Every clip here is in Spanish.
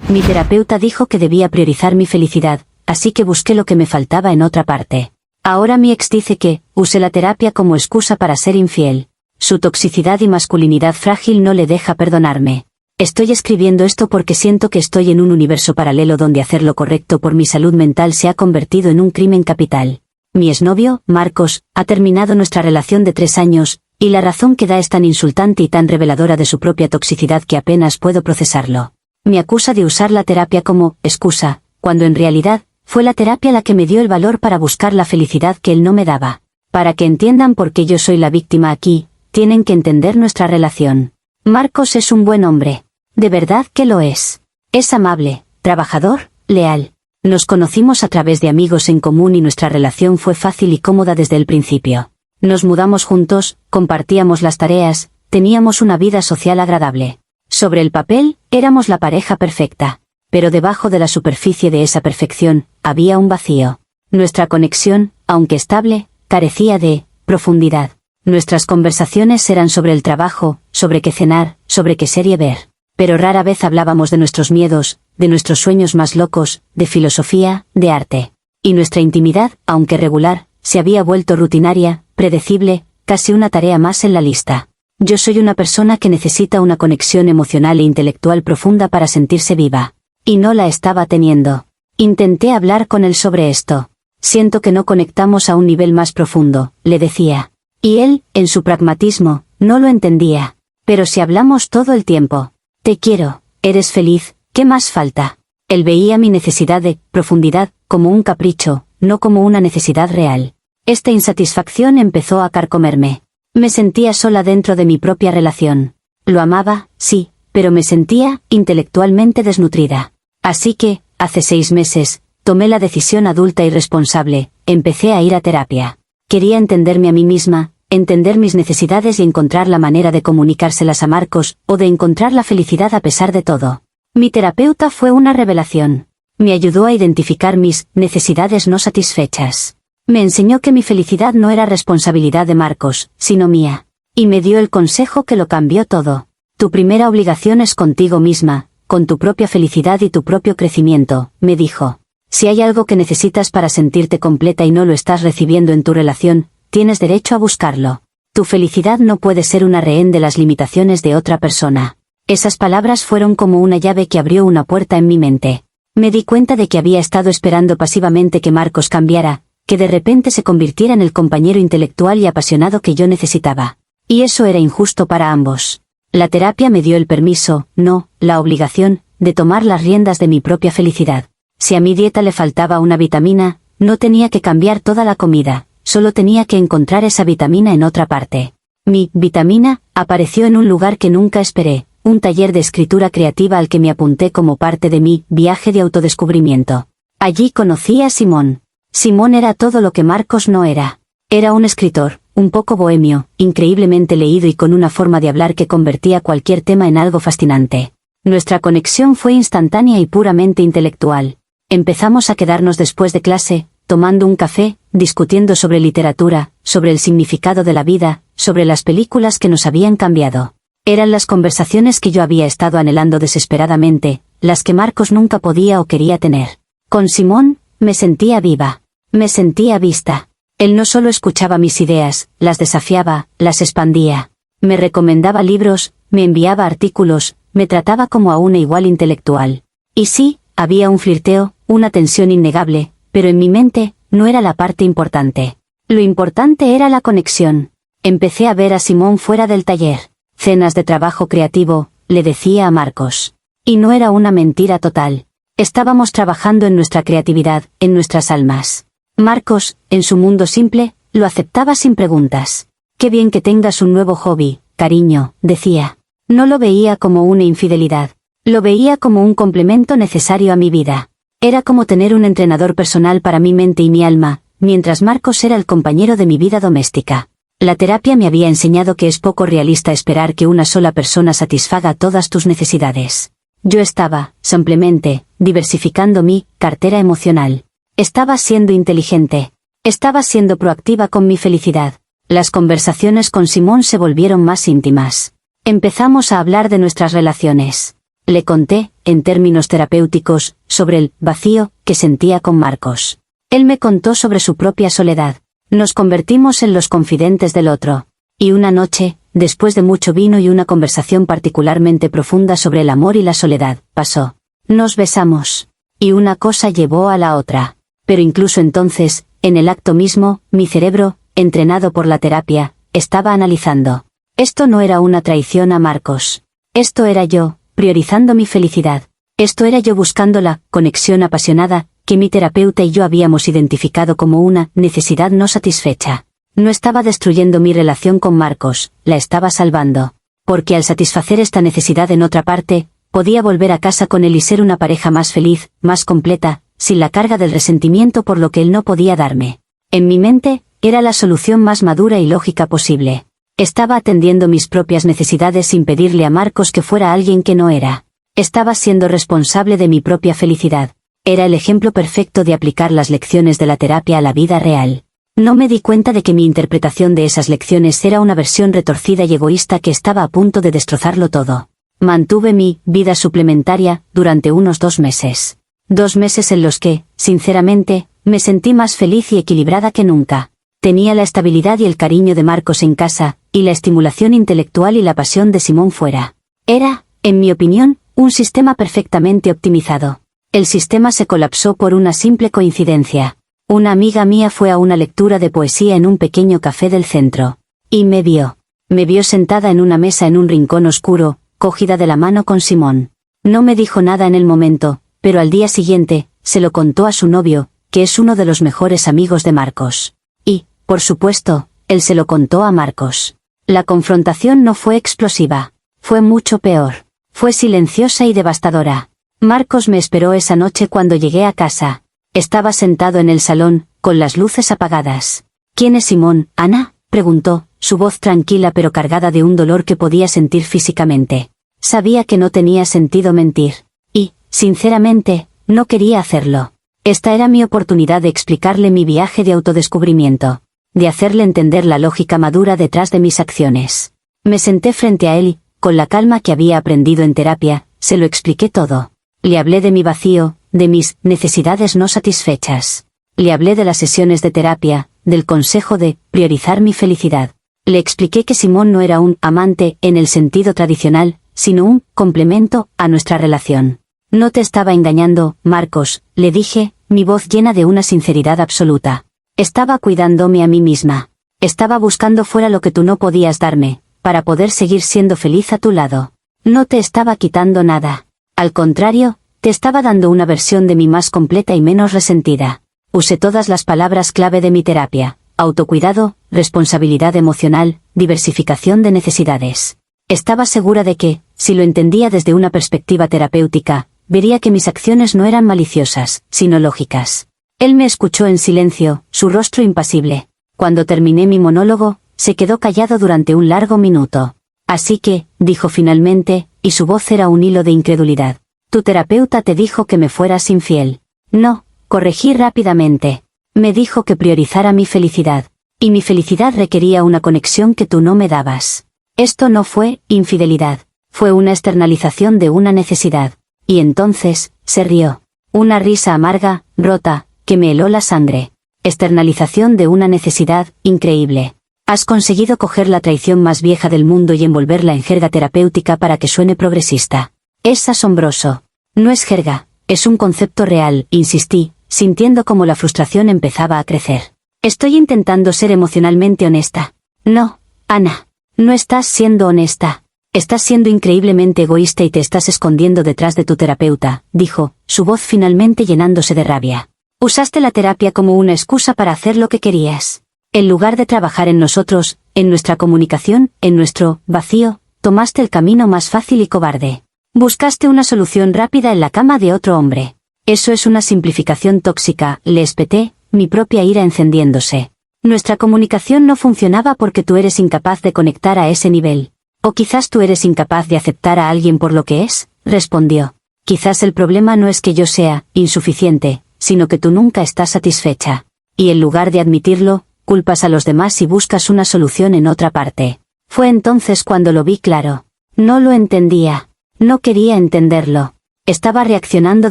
Mi terapeuta dijo que debía priorizar mi felicidad, así que busqué lo que me faltaba en otra parte. Ahora mi ex dice que use la terapia como excusa para ser infiel. Su toxicidad y masculinidad frágil no le deja perdonarme. Estoy escribiendo esto porque siento que estoy en un universo paralelo donde hacer lo correcto por mi salud mental se ha convertido en un crimen capital. Mi exnovio, Marcos, ha terminado nuestra relación de 3 años, y la razón que da es tan insultante y tan reveladora de su propia toxicidad que apenas puedo procesarlo. Me acusa de usar la terapia como excusa, cuando en realidad, fue la terapia la que me dio el valor para buscar la felicidad que él no me daba. Para que entiendan por qué yo soy la víctima aquí, tienen que entender nuestra relación. Marcos es un buen hombre. De verdad que lo es. Es amable, trabajador, leal. Nos conocimos a través de amigos en común y nuestra relación fue fácil y cómoda desde el principio. Nos mudamos juntos, compartíamos las tareas, teníamos una vida social agradable. Sobre el papel, éramos la pareja perfecta. Pero debajo de la superficie de esa perfección, había un vacío. Nuestra conexión, aunque estable, carecía de profundidad. Nuestras conversaciones eran sobre el trabajo, sobre qué cenar, sobre qué serie ver. Pero rara vez hablábamos de nuestros miedos, de nuestros sueños más locos, de filosofía, de arte. Y nuestra intimidad, aunque regular, se había vuelto rutinaria, predecible, casi una tarea más en la lista. Yo soy una persona que necesita una conexión emocional e intelectual profunda para sentirse viva. Y no la estaba teniendo. Intenté hablar con él sobre esto. Siento que no conectamos a un nivel más profundo, le decía. Y él, en su pragmatismo, no lo entendía. Pero si hablamos todo el tiempo. Te quiero, eres feliz, ¿qué más falta? Él veía mi necesidad de profundidad como un capricho, no como una necesidad real. Esta insatisfacción empezó a carcomerme. Me sentía sola dentro de mi propia relación. Lo amaba, sí, pero me sentía intelectualmente desnutrida. Así que, hace 6 meses, tomé la decisión adulta y responsable, empecé a ir a terapia. Quería entenderme a mí misma, entender mis necesidades y encontrar la manera de comunicárselas a Marcos, o de encontrar la felicidad a pesar de todo. Mi terapeuta fue una revelación. Me ayudó a identificar mis necesidades no satisfechas. Me enseñó que mi felicidad no era responsabilidad de Marcos, sino mía. Y me dio el consejo que lo cambió todo. Tu primera obligación es contigo misma, con tu propia felicidad y tu propio crecimiento, me dijo. Si hay algo que necesitas para sentirte completa y no lo estás recibiendo en tu relación, tienes derecho a buscarlo. Tu felicidad no puede ser una rehén de las limitaciones de otra persona. Esas palabras fueron como una llave que abrió una puerta en mi mente. Me di cuenta de que había estado esperando pasivamente que Marcos cambiara, que de repente se convirtiera en el compañero intelectual y apasionado que yo necesitaba. Y eso era injusto para ambos. La terapia me dio el permiso, no, la obligación, de tomar las riendas de mi propia felicidad. Si a mi dieta le faltaba una vitamina, no tenía que cambiar toda la comida. Solo tenía que encontrar esa vitamina en otra parte. Mi vitamina apareció en un lugar que nunca esperé, un taller de escritura creativa al que me apunté como parte de mi viaje de autodescubrimiento. Allí conocí a Simón. Simón era todo lo que Marcos no era. Era un escritor, un poco bohemio, increíblemente leído y con una forma de hablar que convertía cualquier tema en algo fascinante. Nuestra conexión fue instantánea y puramente intelectual. Empezamos a quedarnos después de clase, tomando un café, discutiendo sobre literatura, sobre el significado de la vida, sobre las películas que nos habían cambiado. Eran las conversaciones que yo había estado anhelando desesperadamente, las que Marcos nunca podía o quería tener. Con Simón, me sentía viva. Me sentía vista. Él no solo escuchaba mis ideas, las desafiaba, las expandía. Me recomendaba libros, me enviaba artículos, me trataba como a una igual intelectual. Y sí, había un flirteo, una tensión innegable, pero en mi mente, no era la parte importante. Lo importante era la conexión. Empecé a ver a Simón fuera del taller. Cenas de trabajo creativo, le decía a Marcos. Y no era una mentira total. Estábamos trabajando en nuestra creatividad, en nuestras almas. Marcos, en su mundo simple, lo aceptaba sin preguntas. Qué bien que tengas un nuevo hobby, cariño, decía. No lo veía como una infidelidad. Lo veía como un complemento necesario a mi vida. Era como tener un entrenador personal para mi mente y mi alma, mientras Marcos era el compañero de mi vida doméstica. La terapia me había enseñado que es poco realista esperar que una sola persona satisfaga todas tus necesidades. Yo estaba, simplemente, diversificando mi cartera emocional. Estaba siendo inteligente. Estaba siendo proactiva con mi felicidad. Las conversaciones con Simón se volvieron más íntimas. Empezamos a hablar de nuestras relaciones. Le conté, en términos terapéuticos, sobre el vacío que sentía con Marcos. Él me contó sobre su propia soledad. Nos convertimos en los confidentes del otro. Y una noche, después de mucho vino y una conversación particularmente profunda sobre el amor y la soledad, pasó. Nos besamos. Y una cosa llevó a la otra. Pero incluso entonces, en el acto mismo, mi cerebro, entrenado por la terapia, estaba analizando. Esto no era una traición a Marcos. Esto era yo, priorizando mi felicidad. Esto era yo buscando la conexión apasionada, que mi terapeuta y yo habíamos identificado como una necesidad no satisfecha. No estaba destruyendo mi relación con Marcos, la estaba salvando. Porque al satisfacer esta necesidad en otra parte, podía volver a casa con él y ser una pareja más feliz, más completa, sin la carga del resentimiento por lo que él no podía darme. En mi mente, era la solución más madura y lógica posible. Estaba atendiendo mis propias necesidades sin pedirle a Marcos que fuera alguien que no era. Estaba siendo responsable de mi propia felicidad. Era el ejemplo perfecto de aplicar las lecciones de la terapia a la vida real. No me di cuenta de que mi interpretación de esas lecciones era una versión retorcida y egoísta que estaba a punto de destrozarlo todo. Mantuve mi vida suplementaria durante unos 2 meses. 2 meses en los que, sinceramente, me sentí más feliz y equilibrada que nunca. Tenía la estabilidad y el cariño de Marcos en casa, y la estimulación intelectual y la pasión de Simón fuera. Era, en mi opinión, un sistema perfectamente optimizado. El sistema se colapsó por una simple coincidencia. Una amiga mía fue a una lectura de poesía en un pequeño café del centro. Y me vio. Me vio sentada en una mesa en un rincón oscuro, cogida de la mano con Simón. No me dijo nada en el momento, pero al día siguiente, se lo contó a su novio, que es uno de los mejores amigos de Marcos. Y, por supuesto, él se lo contó a Marcos. La confrontación no fue explosiva. Fue mucho peor. Fue silenciosa y devastadora. Marcos me esperó esa noche cuando llegué a casa. Estaba sentado en el salón, con las luces apagadas. ¿Quién es Simón, Ana?, preguntó, su voz tranquila pero cargada de un dolor que podía sentir físicamente. Sabía que no tenía sentido mentir. Y, sinceramente, no quería hacerlo. Esta era mi oportunidad de explicarle mi viaje de autodescubrimiento. De hacerle entender la lógica madura detrás de mis acciones. Me senté frente a él y, con la calma que había aprendido en terapia, se lo expliqué todo. Le hablé de mi vacío, de mis necesidades no satisfechas. Le hablé de las sesiones de terapia, del consejo de priorizar mi felicidad. Le expliqué que Simón no era un amante en el sentido tradicional, sino un complemento a nuestra relación. No te estaba engañando, Marcos, le dije, mi voz llena de una sinceridad absoluta. Estaba cuidándome a mí misma. Estaba buscando fuera lo que tú no podías darme, para poder seguir siendo feliz a tu lado. No te estaba quitando nada. Al contrario, te estaba dando una versión de mí más completa y menos resentida. Usé todas las palabras clave de mi terapia: autocuidado, responsabilidad emocional, diversificación de necesidades. Estaba segura de que, si lo entendía desde una perspectiva terapéutica, vería que mis acciones no eran maliciosas, sino lógicas. Él me escuchó en silencio, su rostro impasible. Cuando terminé mi monólogo, se quedó callado durante un largo minuto. Así que, dijo finalmente, y su voz era un hilo de incredulidad. Tu terapeuta te dijo que me fueras infiel. No, corregí rápidamente. Me dijo que priorizara mi felicidad. Y mi felicidad requería una conexión que tú no me dabas. Esto no fue infidelidad. Fue una externalización de una necesidad. Y entonces, se rió. Una risa amarga, rota, que me heló la sangre. Externalización de una necesidad, increíble. Has conseguido coger la traición más vieja del mundo y envolverla en jerga terapéutica para que suene progresista. Es asombroso. No es jerga, es un concepto real, insistí, sintiendo como la frustración empezaba a crecer. Estoy intentando ser emocionalmente honesta. No, Ana, no estás siendo honesta. Estás siendo increíblemente egoísta y te estás escondiendo detrás de tu terapeuta, dijo, su voz finalmente llenándose de rabia. Usaste la terapia como una excusa para hacer lo que querías. En lugar de trabajar en nosotros, en nuestra comunicación, en nuestro vacío, tomaste el camino más fácil y cobarde. Buscaste una solución rápida en la cama de otro hombre. Eso es una simplificación tóxica, le espeté, mi propia ira encendiéndose. Nuestra comunicación no funcionaba porque tú eres incapaz de conectar a ese nivel. O quizás tú eres incapaz de aceptar a alguien por lo que es, respondió. Quizás el problema no es que yo sea insuficiente, sino que tú nunca estás satisfecha. Y en lugar de admitirlo, culpas a los demás y buscas una solución en otra parte. Fue entonces cuando lo vi claro. No lo entendía. No quería entenderlo. Estaba reaccionando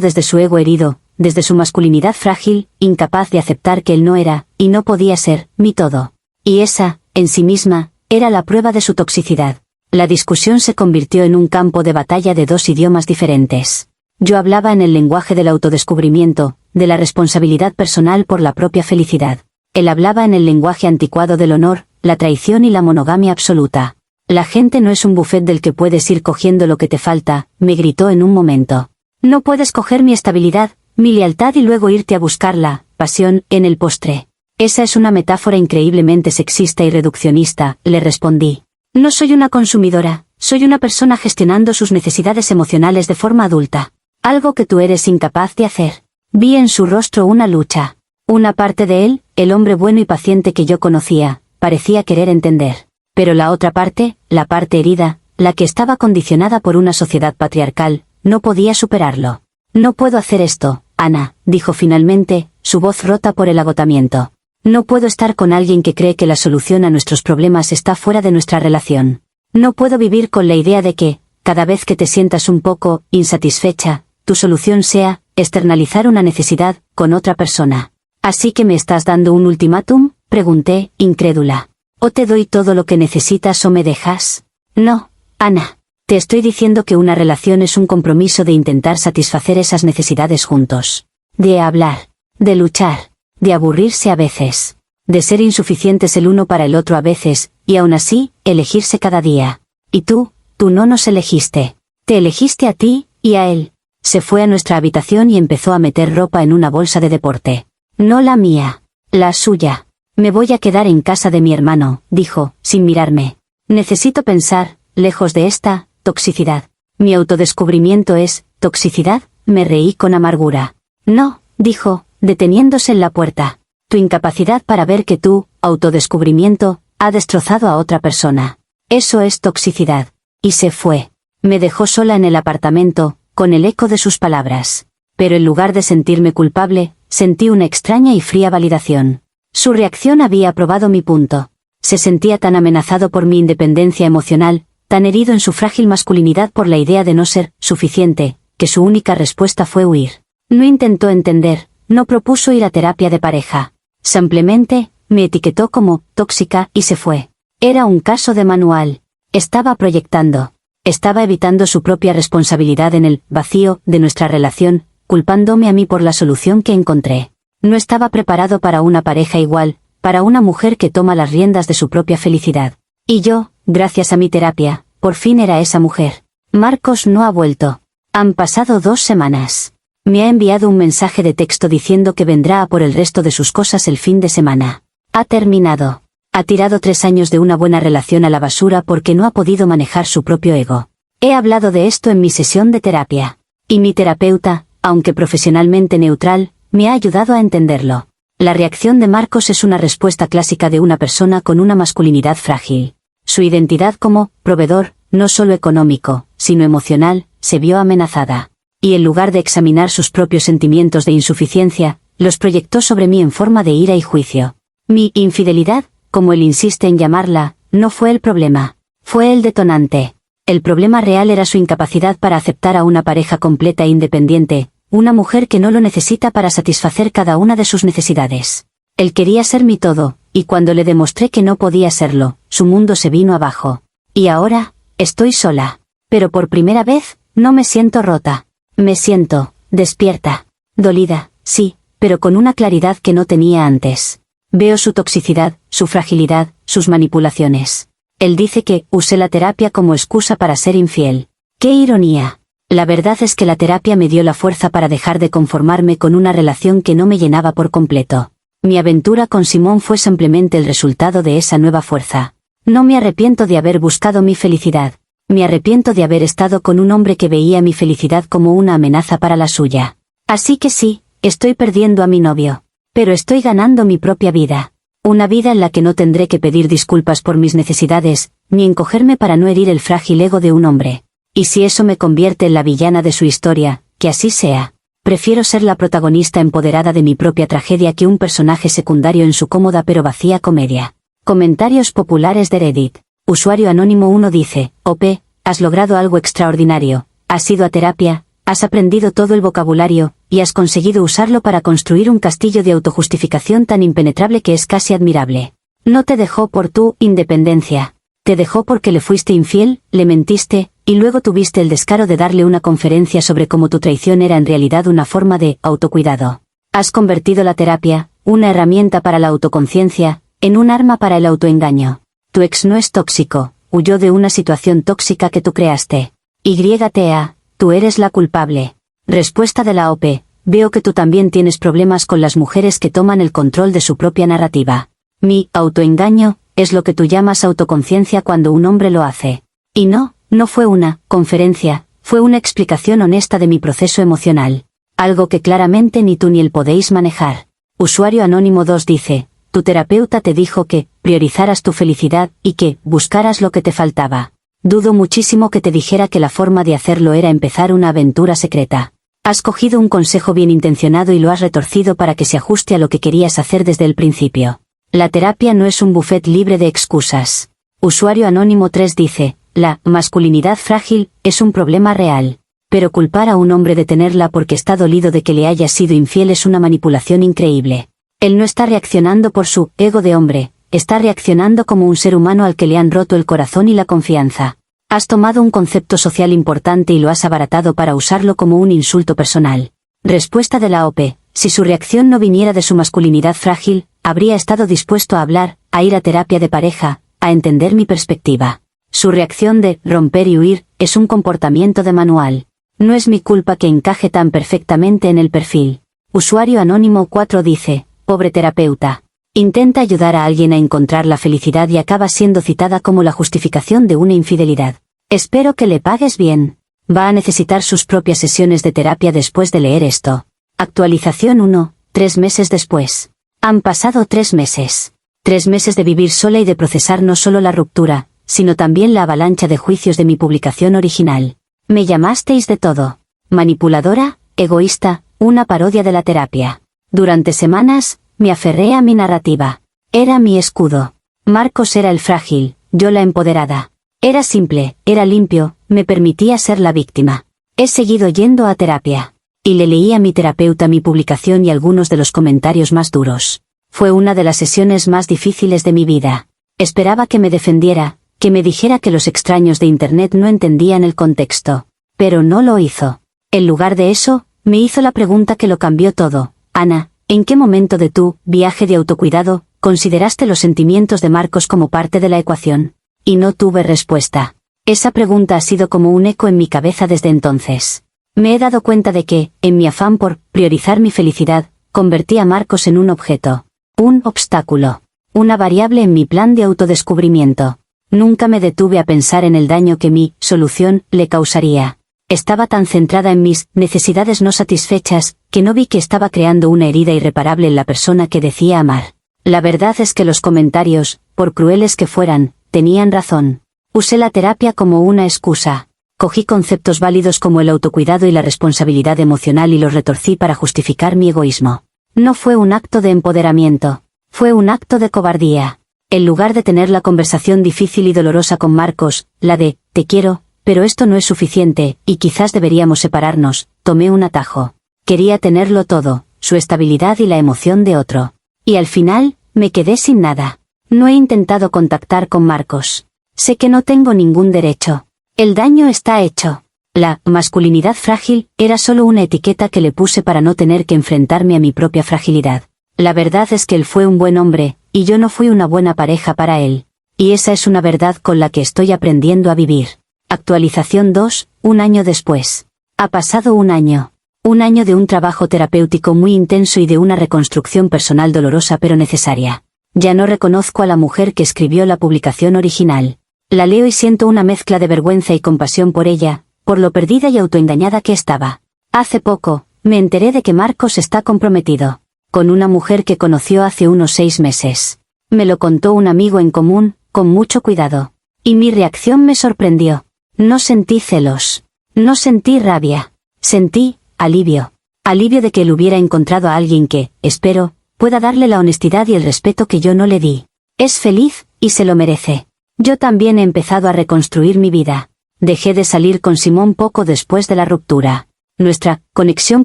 desde su ego herido, desde su masculinidad frágil, incapaz de aceptar que él no era, y no podía ser, mi todo. Y esa, en sí misma, era la prueba de su toxicidad. La discusión se convirtió en un campo de batalla de dos idiomas diferentes. Yo hablaba en el lenguaje del autodescubrimiento, de la responsabilidad personal por la propia felicidad. Él hablaba en el lenguaje anticuado del honor, la traición y la monogamia absoluta. La gente no es un buffet del que puedes ir cogiendo lo que te falta, me gritó en un momento. No puedes coger mi estabilidad, mi lealtad y luego irte a buscarla, pasión, en el postre. Esa es una metáfora increíblemente sexista y reduccionista, le respondí. No soy una consumidora, soy una persona gestionando sus necesidades emocionales de forma adulta. Algo que tú eres incapaz de hacer. Vi en su rostro una lucha. Una parte de él, el hombre bueno y paciente que yo conocía, parecía querer entender. Pero la otra parte, la parte herida, la que estaba condicionada por una sociedad patriarcal, no podía superarlo. No puedo hacer esto, Ana, dijo finalmente, su voz rota por el agotamiento. No puedo estar con alguien que cree que la solución a nuestros problemas está fuera de nuestra relación. No puedo vivir con la idea de que, cada vez que te sientas un poco insatisfecha, tu solución sea externalizar una necesidad con otra persona. ¿Así que me estás dando un ultimátum?, pregunté, incrédula. ¿O te doy todo lo que necesitas o me dejas? No, Ana. Te estoy diciendo que una relación es un compromiso de intentar satisfacer esas necesidades juntos. De hablar. De luchar. De aburrirse a veces. De ser insuficientes el uno para el otro a veces, y aún así, elegirse cada día. Y tú no nos elegiste. Te elegiste a ti, y a él. Se fue a nuestra habitación y empezó a meter ropa en una bolsa de deporte. No la mía. La suya. Me voy a quedar en casa de mi hermano, dijo, sin mirarme. Necesito pensar, lejos de esta toxicidad. Mi autodescubrimiento es toxicidad, me reí con amargura. No, dijo, deteniéndose en la puerta. Tu incapacidad para ver que tu autodescubrimiento ha destrozado a otra persona. Eso es toxicidad. Y se fue. Me dejó sola en el apartamento, con el eco de sus palabras. Pero en lugar de sentirme culpable, sentí una extraña y fría validación. Su reacción había probado mi punto. Se sentía tan amenazado por mi independencia emocional, tan herido en su frágil masculinidad por la idea de no ser suficiente, que su única respuesta fue huir. No intentó entender, no propuso ir a terapia de pareja. Simplemente, me etiquetó como tóxica y se fue. Era un caso de manual. Estaba proyectando. Estaba evitando su propia responsabilidad en el vacío de nuestra relación, culpándome a mí por la solución que encontré. No estaba preparado para una pareja igual, para una mujer que toma las riendas de su propia felicidad. Y yo, gracias a mi terapia, por fin era esa mujer. Marcos no ha vuelto. Han pasado 2 semanas. Me ha enviado un mensaje de texto diciendo que vendrá a por el resto de sus cosas el fin de semana. Ha terminado. Ha tirado 3 años de una buena relación a la basura porque no ha podido manejar su propio ego. He hablado de esto en mi sesión de terapia. Y mi terapeuta, aunque profesionalmente neutral, me ha ayudado a entenderlo. La reacción de Marcos es una respuesta clásica de una persona con una masculinidad frágil. Su identidad como proveedor, no solo económico, sino emocional, se vio amenazada. Y en lugar de examinar sus propios sentimientos de insuficiencia, los proyectó sobre mí en forma de ira y juicio. Mi infidelidad, como él insiste en llamarla, no fue el problema. Fue el detonante. El problema real era su incapacidad para aceptar a una pareja completa e independiente, una mujer que no lo necesita para satisfacer cada una de sus necesidades. Él quería ser mi todo, y cuando le demostré que no podía serlo, su mundo se vino abajo. Y ahora, estoy sola. Pero por primera vez, no me siento rota. Me siento despierta. Dolida, sí, pero con una claridad que no tenía antes. Veo su toxicidad, su fragilidad, sus manipulaciones. Él dice que usé la terapia como excusa para ser infiel. ¡Qué ironía! La verdad es que la terapia me dio la fuerza para dejar de conformarme con una relación que no me llenaba por completo. Mi aventura con Simón fue simplemente el resultado de esa nueva fuerza. No me arrepiento de haber buscado mi felicidad. Me arrepiento de haber estado con un hombre que veía mi felicidad como una amenaza para la suya. Así que sí, estoy perdiendo a mi novio. Pero estoy ganando mi propia vida. Una vida en la que no tendré que pedir disculpas por mis necesidades, ni encogerme para no herir el frágil ego de un hombre. Y si eso me convierte en la villana de su historia, que así sea. Prefiero ser la protagonista empoderada de mi propia tragedia que un personaje secundario en su cómoda pero vacía comedia. Comentarios populares de Reddit. Usuario anónimo 1 dice, OP, has logrado algo extraordinario. Has ido a terapia, has aprendido todo el vocabulario, y has conseguido usarlo para construir un castillo de autojustificación tan impenetrable que es casi admirable. No te dejó por tu independencia. Te dejó porque le fuiste infiel, le mentiste, y luego tuviste el descaro de darle una conferencia sobre cómo tu traición era en realidad una forma de autocuidado. Has convertido la terapia, una herramienta para la autoconciencia, en un arma para el autoengaño. Tu ex no es tóxico, huyó de una situación tóxica que tú creaste. YTA, tú eres la culpable. Respuesta de la OP, veo que tú también tienes problemas con las mujeres que toman el control de su propia narrativa. Mi autoengaño es lo que tú llamas autoconciencia cuando un hombre lo hace. Y no fue una conferencia, fue una explicación honesta de mi proceso emocional. Algo que claramente ni tú ni él podéis manejar. Usuario Anónimo 2 dice, tu terapeuta te dijo que priorizaras tu felicidad y que buscaras lo que te faltaba. Dudo muchísimo que te dijera que la forma de hacerlo era empezar una aventura secreta. Has cogido un consejo bien intencionado y lo has retorcido para que se ajuste a lo que querías hacer desde el principio. La terapia no es un buffet libre de excusas. Usuario Anónimo 3 dice, la masculinidad frágil es un problema real. Pero culpar a un hombre de tenerla porque está dolido de que le haya sido infiel es una manipulación increíble. Él no está reaccionando por su ego de hombre, está reaccionando como un ser humano al que le han roto el corazón y la confianza. Has tomado un concepto social importante y lo has abaratado para usarlo como un insulto personal. Respuesta de la OP, si su reacción no viniera de su masculinidad frágil, habría estado dispuesto a hablar, a ir a terapia de pareja, a entender mi perspectiva. Su reacción de romper y huir es un comportamiento de manual. No es mi culpa que encaje tan perfectamente en el perfil. Usuario Anónimo 4 dice, pobre terapeuta. Intenta ayudar a alguien a encontrar la felicidad y acaba siendo citada como la justificación de una infidelidad. Espero que le pagues bien. Va a necesitar sus propias sesiones de terapia después de leer esto. Actualización 1, 3 meses después. Han pasado 3 meses. 3 meses de vivir sola y de procesar no solo la ruptura, sino también la avalancha de juicios de mi publicación original. Me llamasteis de todo. Manipuladora, egoísta, una parodia de la terapia. Durante semanas, me aferré a mi narrativa. Era mi escudo. Marcos era el frágil, yo la empoderada. Era simple, era limpio, me permitía ser la víctima. He seguido yendo a terapia. Y le leí a mi terapeuta mi publicación y algunos de los comentarios más duros. Fue una de las sesiones más difíciles de mi vida. Esperaba que me defendiera, que me dijera que los extraños de Internet no entendían el contexto. Pero no lo hizo. En lugar de eso, me hizo la pregunta que lo cambió todo. Ana, ¿en qué momento de tu viaje de autocuidado consideraste los sentimientos de Marcos como parte de la ecuación? Y no tuve respuesta. Esa pregunta ha sido como un eco en mi cabeza desde entonces. Me he dado cuenta de que, en mi afán por priorizar mi felicidad, convertí a Marcos en un objeto, un obstáculo, una variable en mi plan de autodescubrimiento. Nunca me detuve a pensar en el daño que mi solución le causaría. Estaba tan centrada en mis necesidades no satisfechas, que no vi que estaba creando una herida irreparable en la persona que decía amar. La verdad es que los comentarios, por crueles que fueran, tenían razón. Usé la terapia como una excusa. Cogí conceptos válidos como el autocuidado y la responsabilidad emocional y los retorcí para justificar mi egoísmo. No fue un acto de empoderamiento. Fue un acto de cobardía. En lugar de tener la conversación difícil y dolorosa con Marcos, la de, te quiero, pero esto no es suficiente, y quizás deberíamos separarnos, tomé un atajo. Quería tenerlo todo, su estabilidad y la emoción de otro. Y al final, me quedé sin nada. No he intentado contactar con Marcos. Sé que no tengo ningún derecho. El daño está hecho. La masculinidad frágil era solo una etiqueta que le puse para no tener que enfrentarme a mi propia fragilidad. La verdad es que él fue un buen hombre, y yo no fui una buena pareja para él. Y esa es una verdad con la que estoy aprendiendo a vivir. Actualización 2, un año después. Ha pasado un año. Un año de un trabajo terapéutico muy intenso y de una reconstrucción personal dolorosa pero necesaria. Ya no reconozco a la mujer que escribió la publicación original. La leo y siento una mezcla de vergüenza y compasión por ella, por lo perdida y autoengañada que estaba. Hace poco, me enteré de que Marcos está comprometido. Con una mujer que conoció hace unos 6 meses. Me lo contó un amigo en común, con mucho cuidado. Y mi reacción me sorprendió. No sentí celos. No sentí rabia. Sentí alivio. Alivio de que él hubiera encontrado a alguien que, espero, pueda darle la honestidad y el respeto que yo no le di. Es feliz, y se lo merece. Yo también he empezado a reconstruir mi vida. Dejé de salir con Simón poco después de la ruptura. Nuestra conexión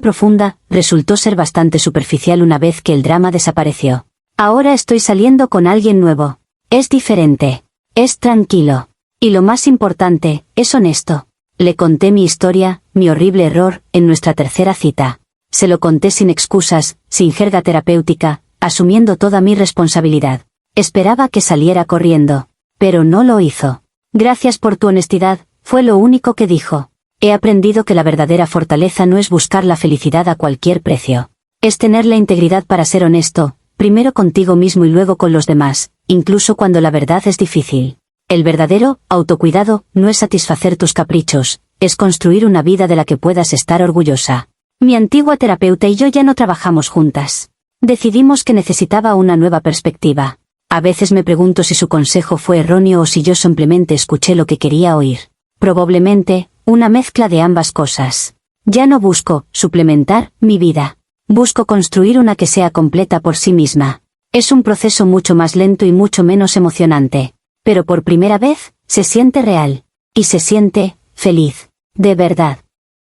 profunda resultó ser bastante superficial una vez que el drama desapareció. Ahora estoy saliendo con alguien nuevo. Es diferente. Es tranquilo. Y lo más importante, es honesto. Le conté mi historia, mi horrible error, en nuestra tercera cita. Se lo conté sin excusas, sin jerga terapéutica, asumiendo toda mi responsabilidad. Esperaba que saliera corriendo. Pero no lo hizo. Gracias por tu honestidad, fue lo único que dijo. He aprendido que la verdadera fortaleza no es buscar la felicidad a cualquier precio. Es tener la integridad para ser honesto, primero contigo mismo y luego con los demás, incluso cuando la verdad es difícil. El verdadero autocuidado no es satisfacer tus caprichos, es construir una vida de la que puedas estar orgullosa. Mi antigua terapeuta y yo ya no trabajamos juntas. Decidimos que necesitaba una nueva perspectiva. A veces me pregunto si su consejo fue erróneo o si yo simplemente escuché lo que quería oír. Probablemente, una mezcla de ambas cosas. Ya no busco suplementar mi vida. Busco construir una que sea completa por sí misma. Es un proceso mucho más lento y mucho menos emocionante. Pero por primera vez, se siente real. Y se siente feliz. De verdad.